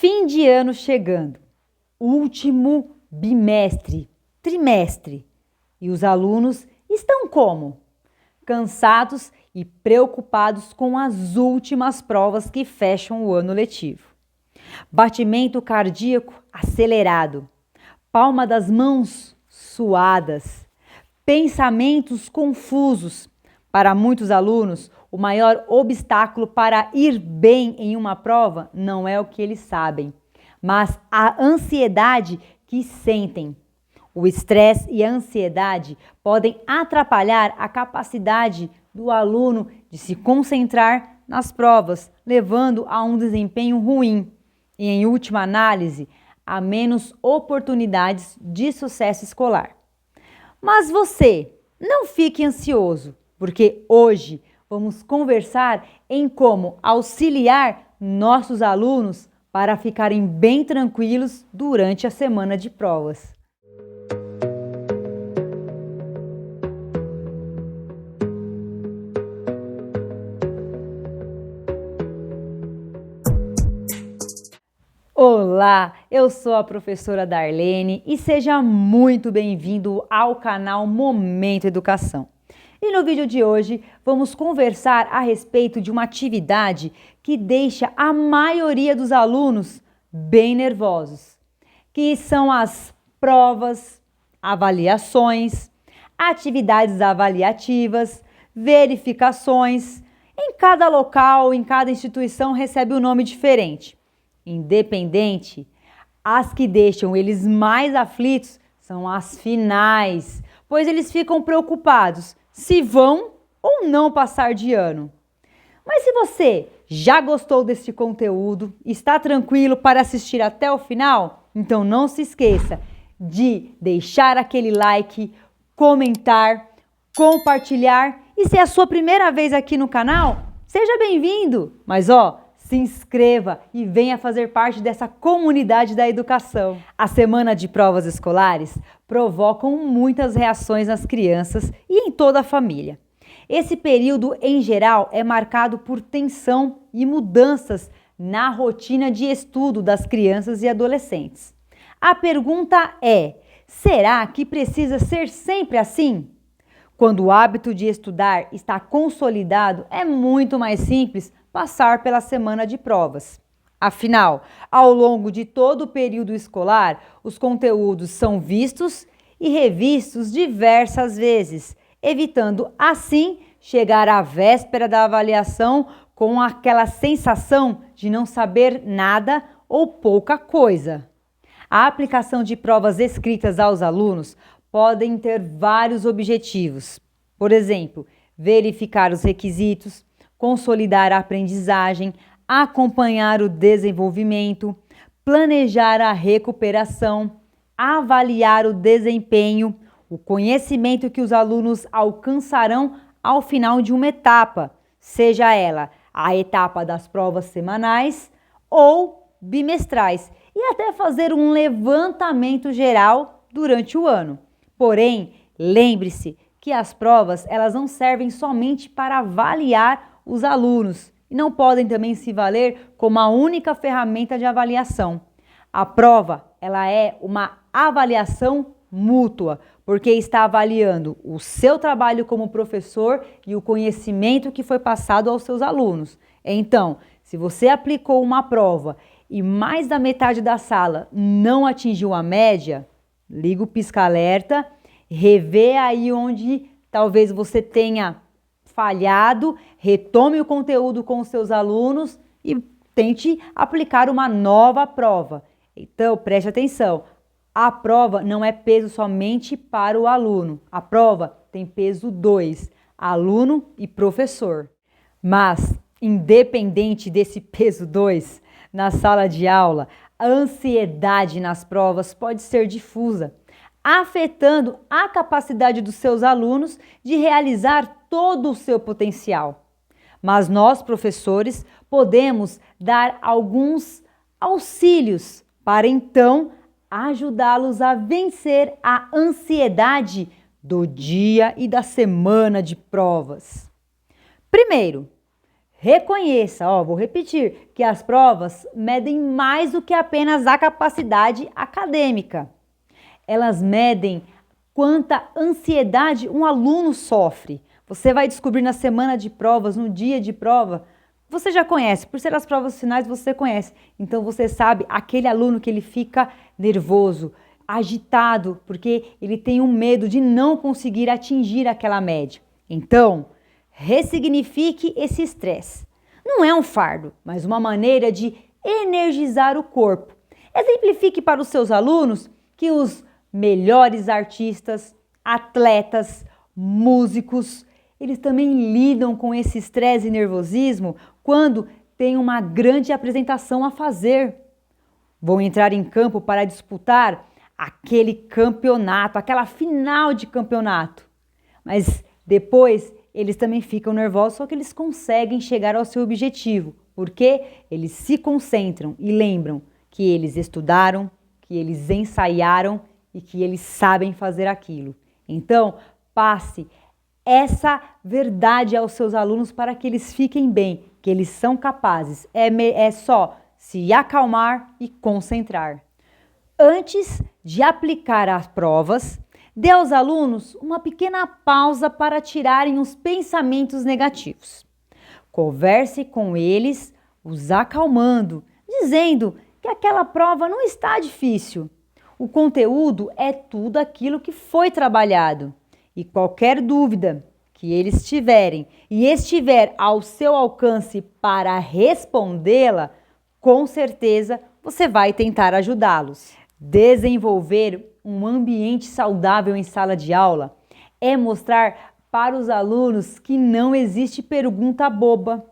Fim de ano chegando, último bimestre, trimestre. E os alunos estão como? Cansados e preocupados com as últimas provas que fecham o ano letivo. Batimento cardíaco acelerado, palma das mãos suadas, pensamentos confusos. Para muitos alunos, o maior obstáculo para ir bem em uma prova não é o que eles sabem, mas a ansiedade que sentem. O estresse e a ansiedade podem atrapalhar a capacidade do aluno de se concentrar nas provas, levando a um desempenho ruim e, em última análise, a menos oportunidades de sucesso escolar. Mas você, não fique ansioso, porque hoje vamos conversar em como auxiliar nossos alunos para ficarem bem tranquilos durante a semana de provas. Olá, eu sou a professora Darlene e seja muito bem-vindo ao canal Momento Educação. E no vídeo de hoje vamos conversar a respeito de uma atividade que deixa a maioria dos alunos bem nervosos, que são as provas, avaliações, atividades avaliativas, verificações. Em cada local, em cada instituição recebe um nome diferente. Independente, as que deixam eles mais aflitos são as finais, pois eles ficam preocupados se vão ou não passar de ano. Mas se você já gostou deste conteúdo, está tranquilo para assistir até o final, então não se esqueça de deixar aquele like, comentar, compartilhar e se é a sua primeira vez aqui no canal, seja bem-vindo! Mas se inscreva e venha fazer parte dessa comunidade da educação. A semana de provas escolares provocam muitas reações nas crianças e em toda a família. Esse período, em geral, é marcado por tensão e mudanças na rotina de estudo das crianças e adolescentes. A pergunta é: será que precisa ser sempre assim? Quando o hábito de estudar está consolidado, é muito mais simples passar pela semana de provas. Afinal, ao longo de todo o período escolar, os conteúdos são vistos e revistos diversas vezes, evitando assim chegar à véspera da avaliação com aquela sensação de não saber nada ou pouca coisa. A aplicação de provas escritas aos alunos podem ter vários objetivos. Por exemplo, verificar os requisitos, consolidar a aprendizagem, acompanhar o desenvolvimento, planejar a recuperação, avaliar o desempenho, o conhecimento que os alunos alcançarão ao final de uma etapa, seja ela a etapa das provas semanais ou bimestrais, e até fazer um levantamento geral durante o ano. Porém, lembre-se que as provas elas não servem somente para avaliar os alunos e não podem também se valer como a única ferramenta de avaliação. A prova, ela é uma avaliação mútua, porque está avaliando o seu trabalho como professor e o conhecimento que foi passado aos seus alunos. Então, se você aplicou uma prova e mais da metade da sala não atingiu a média, liga o pisca-alerta, revê aí onde talvez você tenha falhado, retome o conteúdo com os seus alunos e tente aplicar uma nova prova. Então, preste atenção, a prova não é peso somente para o aluno, a prova tem peso 2, aluno e professor. Mas, independente desse peso 2, na sala de aula, a ansiedade nas provas pode ser difusa, afetando a capacidade dos seus alunos de realizar todo o seu potencial. Mas nós, professores, podemos dar alguns auxílios para então ajudá-los a vencer a ansiedade do dia e da semana de provas. Primeiro, Reconheça, vou repetir, que as provas medem mais do que apenas a capacidade acadêmica. Elas medem quanta ansiedade um aluno sofre. Você vai descobrir na semana de provas, no dia de prova, você já conhece, por ser as provas finais você conhece. Então você sabe aquele aluno que ele fica nervoso, agitado, porque ele tem um medo de não conseguir atingir aquela média. Então, ressignifique esse estresse. Não é um fardo, mas uma maneira de energizar o corpo. Exemplifique para os seus alunos que os melhores artistas, atletas, músicos, eles também lidam com esse estresse e nervosismo quando tem uma grande apresentação a fazer. Vão entrar em campo para disputar aquele campeonato, aquela final de campeonato. Mas depois eles também ficam nervosos, só que eles conseguem chegar ao seu objetivo, porque eles se concentram e lembram que eles estudaram, que eles ensaiaram e que eles sabem fazer aquilo. Então, passe essa verdade aos seus alunos para que eles fiquem bem, que eles são capazes. É só se acalmar e concentrar. Antes de aplicar as provas, dê aos alunos uma pequena pausa para tirarem os pensamentos negativos. Converse com eles, os acalmando, dizendo que aquela prova não está difícil. O conteúdo é tudo aquilo que foi trabalhado. E qualquer dúvida que eles tiverem e estiver ao seu alcance para respondê-la, com certeza você vai tentar ajudá-los. Desenvolver um ambiente saudável em sala de aula é mostrar para os alunos que não existe pergunta boba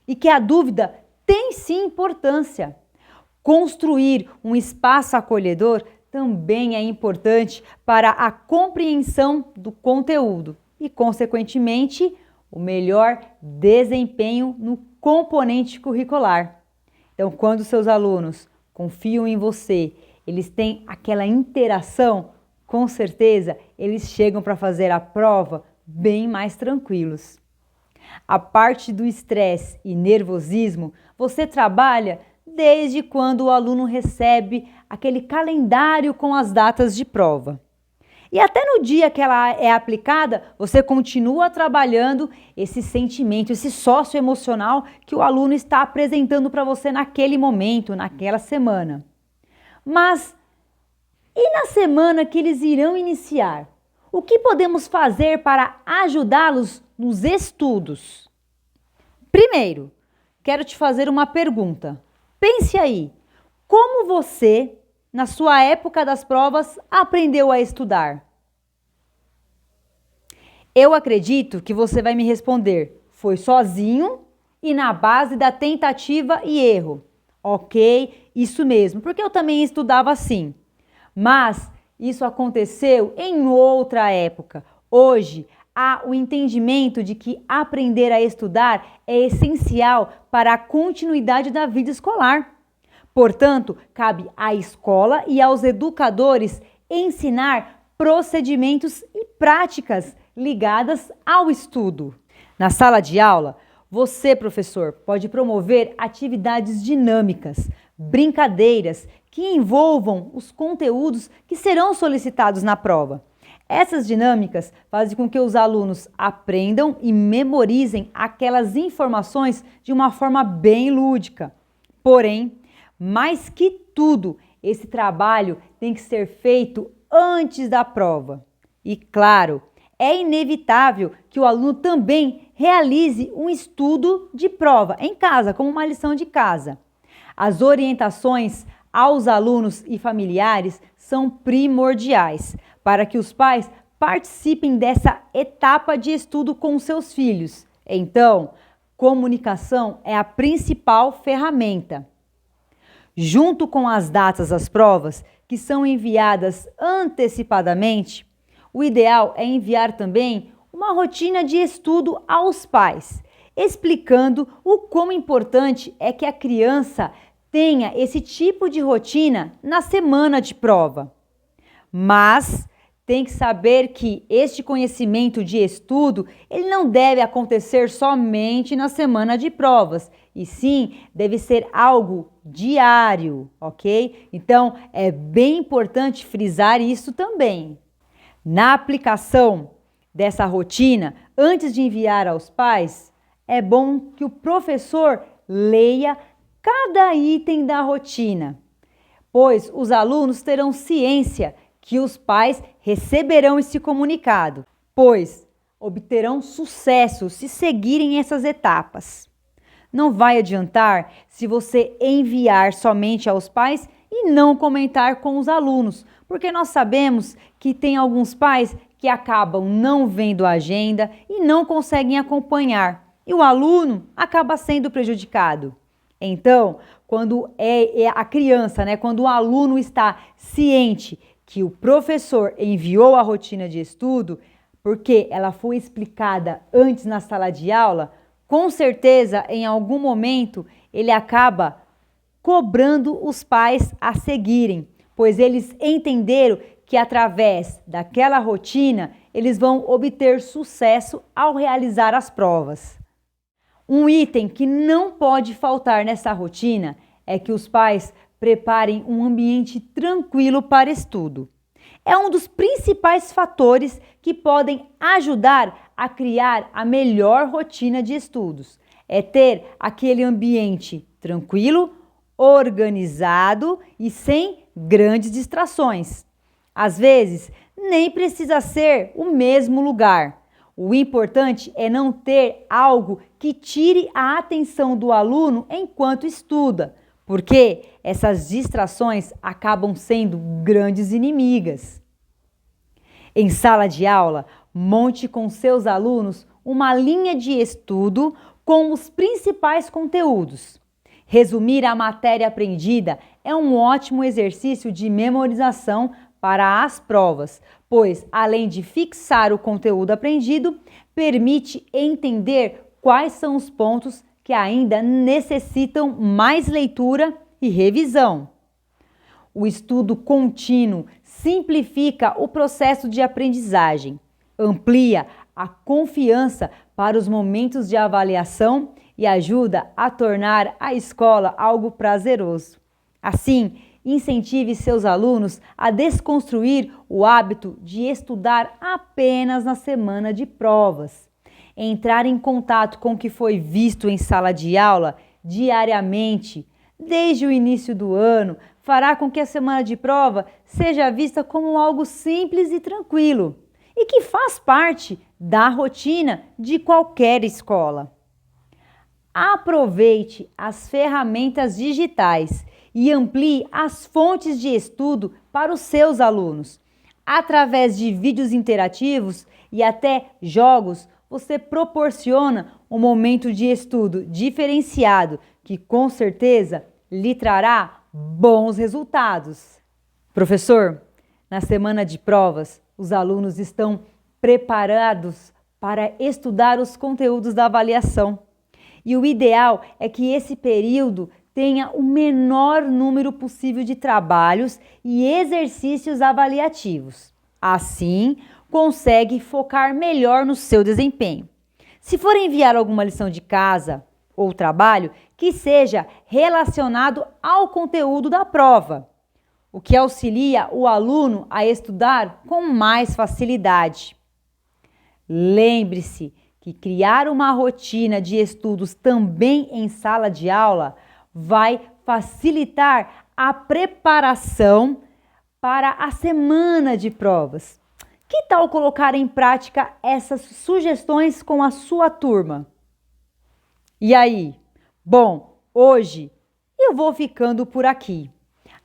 e que a dúvida tem sim importância. Construir um espaço acolhedor também é importante para a compreensão do conteúdo e, consequentemente, o melhor desempenho no componente curricular. Então, quando seus alunos confiam em você, eles têm aquela interação, com certeza eles chegam para fazer a prova bem mais tranquilos. A parte do estresse e nervosismo, você trabalha desde quando o aluno recebe aquele calendário com as datas de prova. E até no dia que ela é aplicada, você continua trabalhando esse sentimento, esse socioemocional que o aluno está apresentando para você naquele momento, naquela semana. Mas e na semana que eles irão iniciar? O que podemos fazer para ajudá-los nos estudos? Primeiro, quero te fazer uma pergunta. Pense aí, como você, na sua época das provas, aprendeu a estudar? Eu acredito que você vai me responder, foi sozinho e na base da tentativa e erro. Ok, isso mesmo, porque eu também estudava assim. Mas isso aconteceu em outra época. Hoje, há o entendimento de que aprender a estudar é essencial para a continuidade da vida escolar. Portanto, cabe à escola e aos educadores ensinar procedimentos e práticas ligadas ao estudo. Na sala de aula, você, professor, pode promover atividades dinâmicas, brincadeiras que envolvam os conteúdos que serão solicitados na prova. Essas dinâmicas fazem com que os alunos aprendam e memorizem aquelas informações de uma forma bem lúdica. Porém, mais que tudo, esse trabalho tem que ser feito antes da prova. E claro, é inevitável que o aluno também realize um estudo de prova em casa, como uma lição de casa. As orientações aos alunos e familiares são primordiais para que os pais participem dessa etapa de estudo com seus filhos. Então, comunicação é a principal ferramenta. Junto com as datas das provas, que são enviadas antecipadamente, o ideal é enviar também uma rotina de estudo aos pais, explicando o quão importante é que a criança tenha esse tipo de rotina na semana de prova. Mas tem que saber que este conhecimento de estudo, ele não deve acontecer somente na semana de provas, e sim deve ser algo diário, ok? Então, é bem importante frisar isso também. Na aplicação dessa rotina, antes de enviar aos pais, é bom que o professor leia cada item da rotina, pois os alunos terão ciência que os pais receberão esse comunicado, pois obterão sucesso se seguirem essas etapas. Não vai adiantar se você enviar somente aos pais e não comentar com os alunos, porque nós sabemos que tem alguns pais que acabam não vendo a agenda e não conseguem acompanhar, e o aluno acaba sendo prejudicado. Então, quando é a criança, quando o aluno está ciente que o professor enviou a rotina de estudo, porque ela foi explicada antes na sala de aula, com certeza, em algum momento, ele acaba cobrando os pais a seguirem, pois eles entenderam que através daquela rotina, eles vão obter sucesso ao realizar as provas. Um item que não pode faltar nessa rotina é que os pais preparem um ambiente tranquilo para estudo. É um dos principais fatores que podem ajudar a criar a melhor rotina de estudos. É ter aquele ambiente tranquilo, organizado e sem grandes distrações. Às vezes, nem precisa ser o mesmo lugar. O importante é não ter algo que tire a atenção do aluno enquanto estuda, porque essas distrações acabam sendo grandes inimigas. Em sala de aula, monte com seus alunos uma linha de estudo com os principais conteúdos. Resumir a matéria aprendida é um ótimo exercício de memorização para as provas, pois, além de fixar o conteúdo aprendido, permite entender quais são os pontos que ainda necessitam mais leitura e revisão. O estudo contínuo simplifica o processo de aprendizagem, amplia a confiança para os momentos de avaliação e ajuda a tornar a escola algo prazeroso. Assim, incentive seus alunos a desconstruir o hábito de estudar apenas na semana de provas. Entrar em contato com o que foi visto em sala de aula diariamente, desde o início do ano, fará com que a semana de prova seja vista como algo simples e tranquilo e que faz parte da rotina de qualquer escola. Aproveite as ferramentas digitais e amplie as fontes de estudo para os seus alunos. Através de vídeos interativos e até jogos, você proporciona um momento de estudo diferenciado que, com certeza, lhe trará bons resultados. Professor, na semana de provas, os alunos estão preparados para estudar os conteúdos da avaliação. E o ideal é que esse período tenha o menor número possível de trabalhos e exercícios avaliativos. Assim, consegue focar melhor no seu desempenho. Se for enviar alguma lição de casa ou trabalho, que seja relacionado ao conteúdo da prova, o que auxilia o aluno a estudar com mais facilidade. Lembre-se que criar uma rotina de estudos também em sala de aula vai facilitar a preparação para a semana de provas. Que tal colocar em prática essas sugestões com a sua turma? E aí? Bom, hoje eu vou ficando por aqui.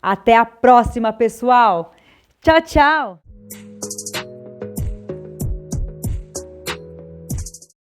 Até a próxima, pessoal! Tchau, tchau!